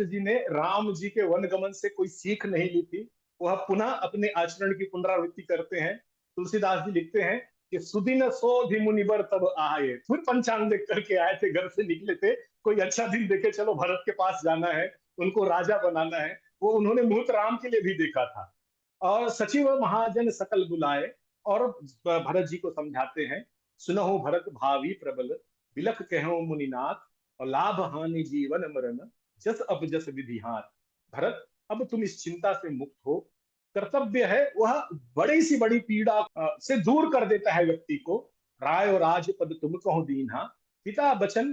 वशिष्ठ जी ने राम जी के वनगमन से कोई सीख नहीं ली थी, वह पुनः अपने आचरण की पुनरावृत्ति करते हैं। तुलसीदास जी लिखते हैं कि सुदिन सोधि मुनिवर तब आए, फिर पंचांग देख करके आए थे, घर से निकले थे, कोई अच्छा दिन देखे, चलो भरत के पास जाना है, उनको राजा बनाना है। वो उन्होंने मुहूर्त राम के लिए भी देखा था। और सचिव महाजन सकल बुलाए, और भरत जी को समझाते हैं, सुनहो भरत भावी प्रबल, बिलख कहो मुनिनाथ, और लाभ हानि जीवन मरण, जस अब जस विधि हाथ। भरत, अब तुम इस चिंता से मुक्त हो, कर्तव्य है वह बड़ी सी बड़ी पीड़ा से दूर कर देता है व्यक्ति को। राय और राज पद तुम कहो दीन्हा, पिता बचन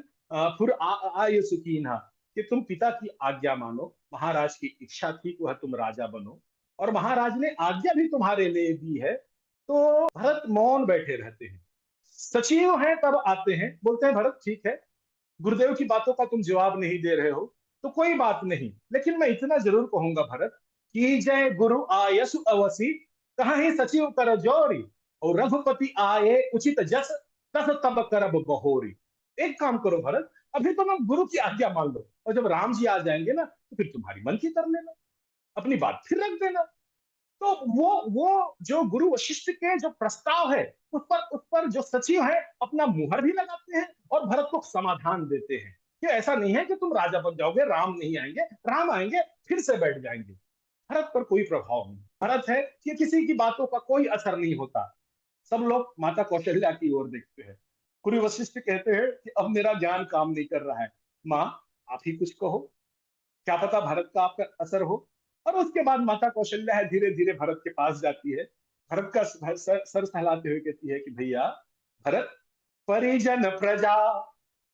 फुर आय सुकीन्हा, कि तुम पिता की आज्ञा मानो, महाराज की इच्छा थी कि वह तुम राजा बनो, और महाराज ने आज्ञा भी तुम्हारे लिए दी है। तो भरत मौन बैठे रहते हैं। सचिव हैं तब आते हैं, बोलते हैं भरत ठीक है, गुरुदेव की बातों का तुम जवाब नहीं दे रहे हो तो कोई बात नहीं, लेकिन मैं इतना जरूर कहूंगा भरत, कि जय गुरु आयसु अवसी, कहीं सचिव कर जोरी, और रघुपति आए उचित जस, तस तब करब बहोरी। एक काम करो भरत, अभी तो मैं गुरु की आज्ञा मान लो, और जब राम जी आ जाएंगे ना तो फिर तुम्हारी मन की कर लेना, अपनी बात फिर रख देना। तो वो जो गुरु वशिष्ठ के जो प्रस्ताव है, उस पर जो सचिव है अपना मुहर भी लगाते हैं, और भरत को समाधान देते हैं कि ऐसा नहीं है कि तुम राजा बन जाओगे, राम नहीं आएंगे, राम आएंगे फिर से बैठ जाएंगे। भरत पर कोई प्रभाव नहीं, भरत है कि किसी की बातों का कोई असर नहीं होता। सब लोग माता कौशल्या की ओर देखते हैं। गुरु वशिष्ठ कहते हैं कि अब मेरा ज्ञान काम नहीं कर रहा है, माँ आप ही कुछ कहो, क्या पता भरत का आपका असर हो। और उसके बाद माता कौशल्या है धीरे धीरे भरत के पास जाती है, भरत का सर सहलाते हुए कहती है कि भैया भरत, परिजन प्रजा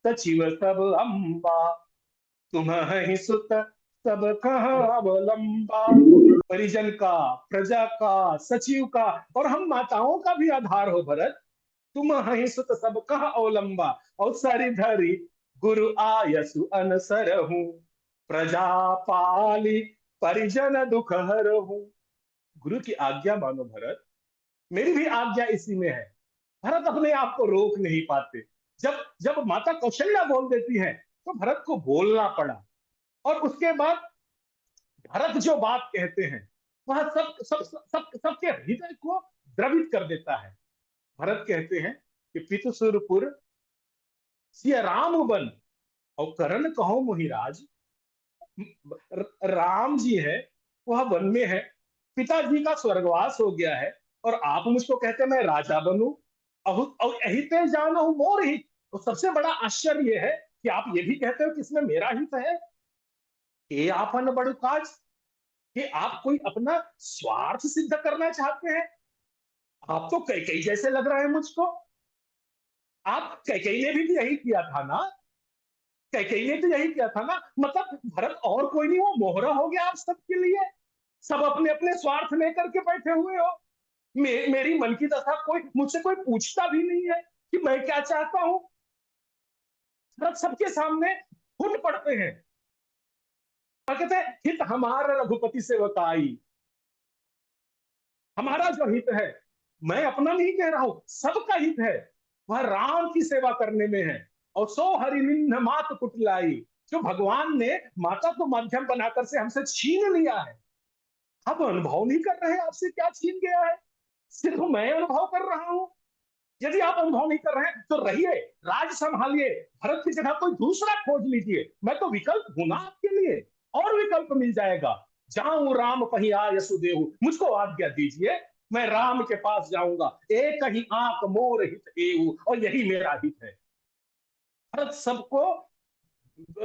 सचिव सब अम्बा, तुम ही सुत सब कहाँ अवलंबा। परिजन का, प्रजा का, सचिव का, और हम माताओं का भी आधार हो भरत, तुम ही सुत सब कहा अवलंबा, और सारी धरी गुरु आयसु अनसर हूं, प्रजा पाली परिजन दुख हर हूं। गुरु की आज्ञा मानो भरत, मेरी भी आज्ञा इसी में है। भरत अपने आप को रोक नहीं पाते। जब जब माता कौशल्या बोल देती है तो भरत को बोलना पड़ा, और उसके बाद भरत जो बात कहते हैं वह सब सब सब सबके हृदय को द्रवित कर देता है। भरत कहते हैं कि पितुसुरपुर सिया राम बन, और करण कहो मोहिराज। राम जी है वह वन में है, पिताजी का स्वर्गवास हो गया है, और आप मुझको कहते मैं राजा बनूं, और अहिते जानो मोर हित। तो सबसे बड़ा आश्चर्य यह है कि आप ये भी कहते हो कि इसमें मेरा हित है। ये आपन बड़ू काज, कि आप कोई अपना स्वार्थ सिद्ध करना चाहते हैं। आप तो कई जैसे लग रहा है मुझको। आप कैकेयी ने भी यही किया था ना, कैकेयी ने तो यही किया था ना, मतलब भरत और कोई नहीं, वो मोहरा हो गया आप सबके लिए। सब अपने अपने स्वार्थ लेकर के बैठे हुए हो। मेरी मन की दशा कोई मुझसे कोई पूछता भी नहीं है कि मैं क्या चाहता हूं। भरत सबके सामने फूट पड़ते हैं और कहते हैं हित हमारा रघुपति से बताई। हमारा जो हित है, मैं अपना नहीं कह रहा हूं, सबका हित है, वह राम की सेवा करने में है। और सो हरिनिन्ह मात कुटलाई, जो भगवान ने माता को माध्यम बनाकर से हमसे छीन लिया है। आप अनुभव नहीं कर रहे, आपसे क्या छीन गया है, सिर्फ मैं अनुभव कर रहा हूं। यदि आप अनुभव नहीं कर रहे हैं तो रहिए, राज संभालिए, भरत की जगह कोई दूसरा खोज लीजिए, मैं तो विकल्प हूं ना आपके लिए, और विकल्प मिल जाएगा। जाऊं राम पहिया यसुदेहु, मुझको आज्ञा दीजिए, मैं राम के पास जाऊंगा। एक ही आंख मोर हित एहु, और यही मेरा हित है। भरत सबको,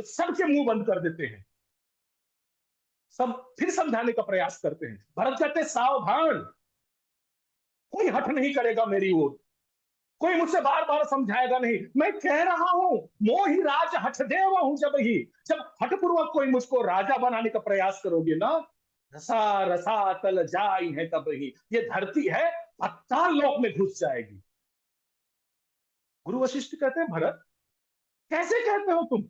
सबके मुंह बंद कर देते हैं। सब फिर समझाने का प्रयास करते हैं। भरत कहते सावधान, कोई हट नहीं करेगा मेरी ओर, कोई मुझसे बार बार समझाएगा नहीं। मैं कह रहा हूं मोहि राज हठदेव हूं, जब हठपूर्वक कोई मुझको राजा बनाने का प्रयास करोगे ना, रसा रसा तल जाई है तब ही, ये धरती है पाताल लोक में घुस जाएगी। गुरु वशिष्ठ कहते हैं भरत कैसे कहते हो तुम,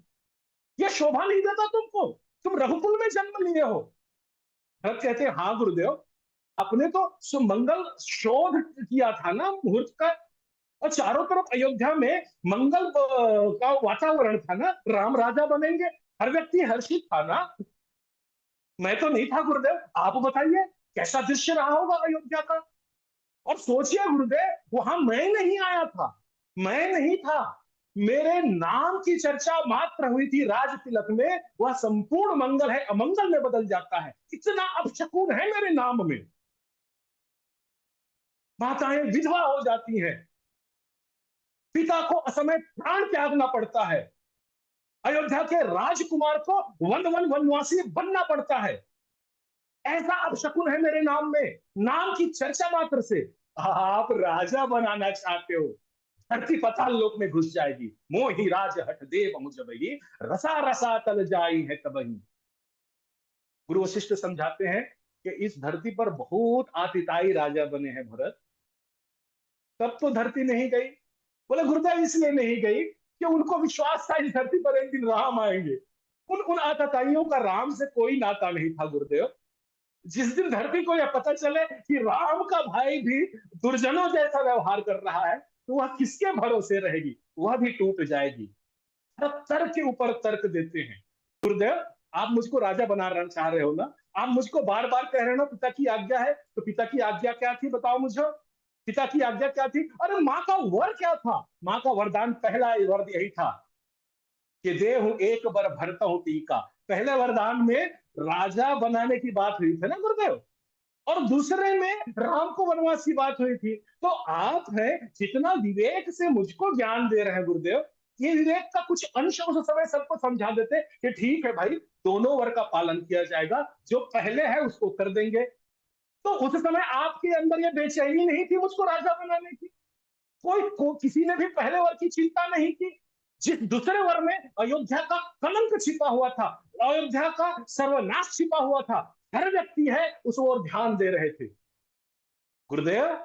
ये शोभा नहीं देता तुमको, तुम रघुकुल में जन्म लिए हो। भरत कहते हैं हाँ गुरुदेव, आपने तो सुमंगल शोध किया था ना मुहूर्त का, और चारों तरफ अयोध्या में मंगल का वातावरण था ना, राम राजा बनेंगे। हर व्यक्ति हर्षित था ना। मैं तो नहीं था गुरुदेव, आप बताइए कैसा दृश्य रहा होगा अयोध्या का। और सोचिए गुरुदेव, वहां मैं नहीं आया था, मैं नहीं था, मेरे नाम की चर्चा मात्र हुई थी राज तिलक में, वह संपूर्ण मंगल है अमंगल में बदल जाता है, इतना अपशकुन है मेरे नाम में। माताएं विधवा हो जाती हैं, पिता को असमय प्राण त्यागना पड़ता है, अयोध्या के राजकुमार को वन वन वनवासी बनना पड़ता है। ऐसा अपशकुन है मेरे नाम में, नाम की चर्चा मात्र से। आप राजा बनाना चाहते हो, धरती पताल लोक में घुस जाएगी। मोहि राज हठ देव मुझ बही, रसा रसा तल जाई है तबही। गुरु वशिष्ठ समझाते हैं कि इस धरती पर बहुत आतिताई राजा बने हैं भरत, तब तो धरती नहीं गई। बोले गुरुदेव इसलिए नहीं गई कि उनको विश्वास था इस धरती पर एक दिन राम आएंगे। उन उन आतताइयों का राम से कोई नाता नहीं था गुरुदेव। जिस दिन धरती को यह पता चले कि राम का भाई भी दुर्जनों जैसा व्यवहार कर रहा है, तो वह किसके भरोसे रहेगी, वह भी टूट जाएगी। तर्क के ऊपर तर्क देते हैं। गुरुदेव, आप मुझको राजा बनाना चाह रहे हो ना, आप मुझको बार बार कह रहे हो ना पिता की आज्ञा है, तो पिता की आज्ञा क्या थी बताओ मुझे। पिता की आज्ञा क्या थी? अरे माँ का वर क्या था? माँ का वरदान, पहला वर यही था कि देहु एक बर भरता हूं टीका। पहले वरदान में राजा बनाने की बात हुई थी ना गुरुदेव, और दूसरे में राम को वनवास की बात हुई थी। तो आप है जितना विवेक से मुझको ज्ञान दे रहे हैं गुरुदेव, ये विवेक का कुछ अंश उस समय सबको समझा देते कि ठीक है भाई, दोनों वर का पालन किया जाएगा, जो पहले है उसको कर देंगे। तो उस समय आपके अंदर ये बेचैनी नहीं थी मुझको राजा बनाने की। किसी ने भी पहले वर की चिंता नहीं की। जिस दूसरे वर में अयोध्या का कलंक छिपा हुआ था, अयोध्या का सर्वनाश छिपा हुआ था, हर व्यक्ति है उस ओर ध्यान दे रहे थे। गुरुदेव,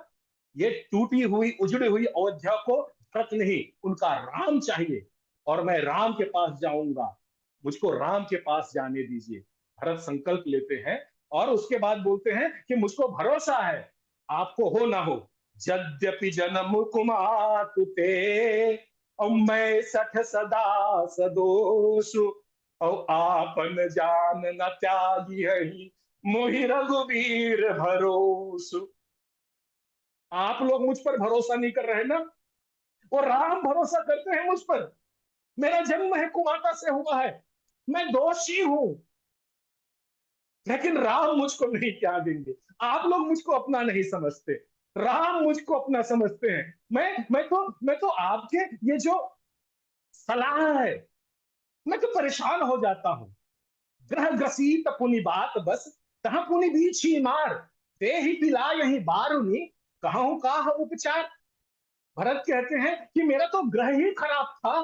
ये टूटी हुई उजड़ी हुई अयोध्या को भरत नहीं, उनका राम चाहिए, और मैं राम के पास जाऊंगा, मुझको राम के पास जाने दीजिए। भरत संकल्प लेते हैं और उसके बाद बोलते हैं कि मुझको भरोसा है, आपको हो ना हो, यद्यपि जन्म कुमार और मैं सठ सदा सदोष, और आपन जान न त्यागी है मोहि रघुवीर भरोस। आप लोग मुझ पर भरोसा नहीं कर रहे ना, वो राम भरोसा करते हैं मुझ पर। मेरा जन्म है कुमाता से हुआ है, मैं दोषी हूं, लेकिन राम मुझको नहीं क्या देंगे। आप लोग मुझको अपना नहीं समझते, राम मुझको अपना समझते हैं। मैं तो आपके ये जो सलाह है, मैं तो परेशान हो जाता हूं। ग्रह ग्रसित पुनि बात बस, कहां पुनि बीछी मार, ते ही पिला यही बारुनी, कहूं का उपचार। भरत कहते हैं कि मेरा तो ग्रह ही खराब था,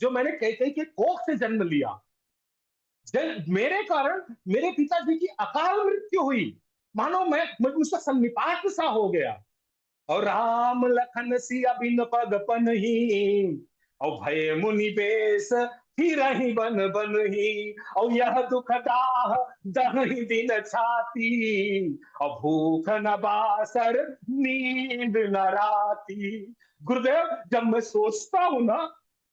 जो मैंने कैकेयी के कोख से जन्म लिया। मेरे कारण मेरे पिताजी की अकाल मृत्यु हुई, मानो मैं उसका सन्निपात सा हो गया। और राम लखन सिया बिन पग पनहि, और भय मुनि बेश फिर ही बन बन ही, और यह दुख दाह दहि दिन छाती, और भूख न बासर नींद न राती। गुरुदेव, जब मैं सोचता हूं ना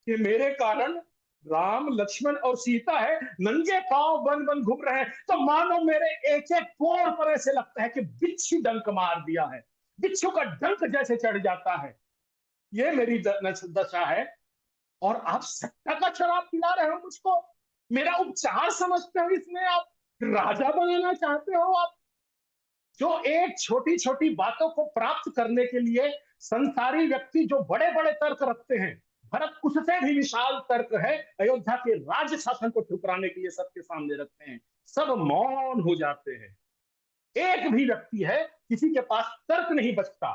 कि मेरे कारण राम लक्ष्मण और सीता है नंगे पांव बन बन घूम रहे हैं, तो मानो मेरे एक एक पोर पर ऐसे लगता है कि बिच्छू डंक मार दिया है, बिच्छू का डंक जैसे चढ़ जाता है। ये मेरी दशा है, और आप सत्ता का शराब पिला रहे हो मुझको, मेरा उपचार समझते हो इसमें, आप राजा बनाना चाहते हो आप। जो एक छोटी छोटी बातों को प्राप्त करने के लिए संसारी व्यक्ति जो बड़े बड़े तर्क रखते हैं, भरत उससे भी विशाल तर्क है, अयोध्या के राज्य शासन को ठुकराने के लिए सबके सामने रखते हैं। सब मौन हो जाते हैं, एक भी व्यक्ति है किसी के पास तर्क नहीं बचता,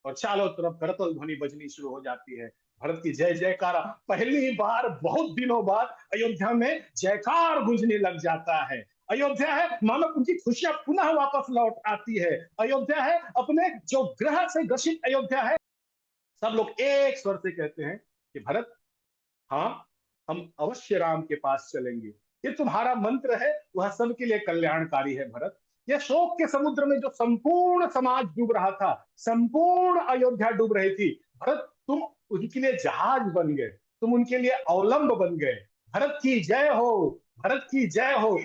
और चारों तरफ करतल ध्वनि बजनी शुरू हो जाती है। भरत की जय जयकार, पहली बार बहुत दिनों बाद अयोध्या में जयकार गूंजने लग जाता है। अयोध्या है मानो उनकी खुशियां पुनः वापस लौट आती है। अयोध्या है अपने जो ग्रह से ग्रसित अयोध्या है। सब लोग एक स्वर से कहते हैं कि भरत, हाँ, हम अवश्य राम के पास चलेंगे। ये तुम्हारा मंत्र है, वह सबके लिए कल्याणकारी है भरत। ये शोक के समुद्र में जो संपूर्ण समाज डूब रहा था, संपूर्ण अयोध्या डूब रही थी, भरत तुम उनके लिए जहाज बन गए, तुम उनके लिए अवलंब बन गए। भरत की जय हो, भरत की जय हो।